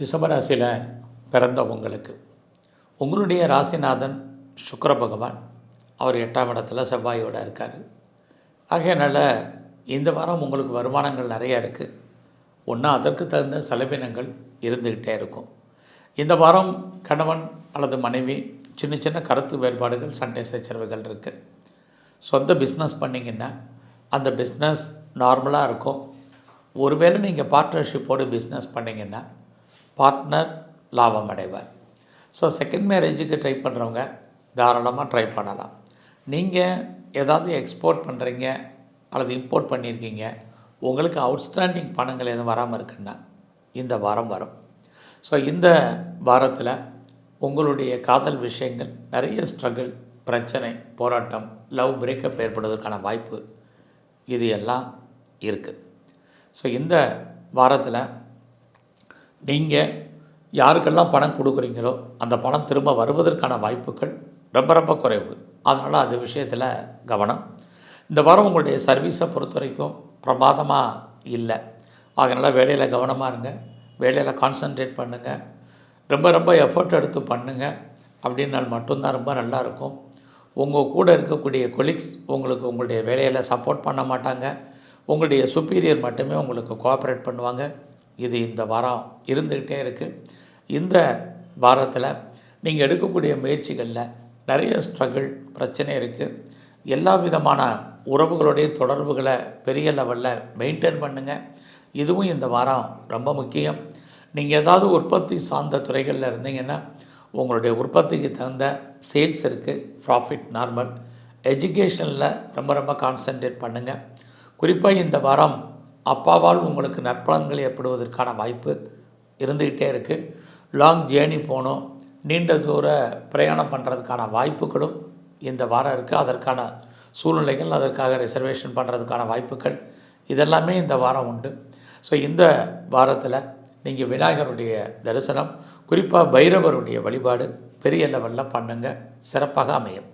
ரிஷபராசியில் பிறந்தவங்களுக்கு உங்களுடைய ராசிநாதன் சுக்கிர பகவான் அவர் 8ஆம் இடத்துல செவ்வாயோடு இருக்கார். ஆகையனால இந்த வாரம் உங்களுக்கு வருமானங்கள் நிறையா இருக்குது. ஒன்றா அதற்கு தகுந்த செலவினங்கள் இருந்துக்கிட்டே இருக்கும். இந்த வாரம் கணவன் அல்லது மனைவி சின்ன சின்ன கருத்து வேறுபாடுகள், சண்டை சச்சரவுகள் இருக்குது. சொந்த பிஸ்னஸ் பண்ணிங்கன்னா அந்த பிஸ்னஸ் நார்மலாக இருக்கும். ஒருவேளை நீங்கள் பார்ட்னர்ஷிப்போடு பிஸ்னஸ் பண்ணிங்கன்னா பார்ட்னர் லாபம் அடைவார். ஸோ செகண்ட் மேரேஜுக்கு ட்ரை பண்ணுறவங்க தாராளமாக ட்ரை பண்ணலாம். நீங்கள் ஏதாவது எக்ஸ்போர்ட் பண்ணுறீங்க அல்லது இம்போர்ட் பண்ணியிருக்கீங்க, உங்களுக்கு அவுட்ஸ்டாண்டிங் பணங்கள் எதுவும் வராமல் இருக்குன்னா இந்த வாரம் வரும். ஸோ இந்த வாரத்தில் உங்களுடைய காதல் விஷயங்கள் நிறைய ஸ்ட்ரகிள், பிரச்சனை, போராட்டம், லவ் பிரேக்கப் ஏற்படுவதற்கான வாய்ப்பு இது எல்லாம் இருக்குது. ஸோ இந்த வாரத்தில் நீங்கள் யாருக்கெல்லாம் பணம் கொடுக்குறீங்களோ அந்த பணம் திரும்ப வருவதற்கான வாய்ப்புகள் ரொம்ப ரொம்ப குறைவு. அதனால் அது விஷயத்தில் கவனம். இந்த வாரம் உங்களுடைய சர்வீஸை பொறுத்த வரைக்கும் பிரமாதமாக இல்லை. அதனால் வேலையில் கவனமாக இருங்க, வேலையில் கான்சன்ட்ரேட் பண்ணுங்கள், ரொம்ப ரொம்ப எஃபர்ட் எடுத்து பண்ணுங்கள். அப்படின்னால் மட்டும்தான் ரொம்ப நல்லாயிருக்கும். உங்கள் கூட இருக்கக்கூடிய கொலீக்ஸ் உங்களுக்கு உங்களுடைய வேலையில் சப்போர்ட் பண்ண மாட்டாங்க. உங்களுடைய சுப்பீரியர் மட்டுமே உங்களுக்கு கோஆப்ரேட் பண்ணுவாங்க. இது இந்த வாரம் இருந்துக்கிட்டே இருக்குது. இந்த வாரத்தில் நீங்கள் எடுக்கக்கூடிய முயற்சிகளில் நிறைய ஸ்ட்ரகிள், பிரச்சனை இருக்குது. எல்லா விதமான உறவுகளுடைய தொடர்புகளை பெரிய லெவலில் மெயின்டைன் பண்ணுங்கள். இதுவும் இந்த வாரம் ரொம்ப முக்கியம். நீங்கள் ஏதாவது உற்பத்தி சார்ந்த துறைகளில் இருந்தீங்கன்னா உங்களுடைய உற்பத்திக்கு தகுந்த சேல்ஸ் இருக்குது, ப்ராஃபிட் நார்மல். எஜுகேஷனில் ரொம்ப ரொம்ப கான்சன்ட்ரேட் பண்ணுங்கள். குறிப்பாக இந்த வாரம் அப்பாவால் உங்களுக்கு நற்பலன்கள் ஏற்படுவதற்கான வாய்ப்பு இருந்துக்கிட்டே இருக்குது. லாங் ஜேர்னி போகணும், நீண்ட தூர பிரயாணம் பண்ணுறதுக்கான வாய்ப்புகளும் இந்த வாரம் இருக்குது. அதற்கான சூழ்நிலைகள், அதற்காக ரிசர்வேஷன் பண்ணுறதுக்கான வாய்ப்புகள் இதெல்லாமே இந்த வாரம் உண்டு. ஸோ இந்த வாரத்தில் நீங்கள் விநாயகருடைய தரிசனம், குறிப்பாக பைரவருடைய வழிபாடு பெரிய லெவலில் பண்ணுங்கள், சிறப்பாக அமையும்.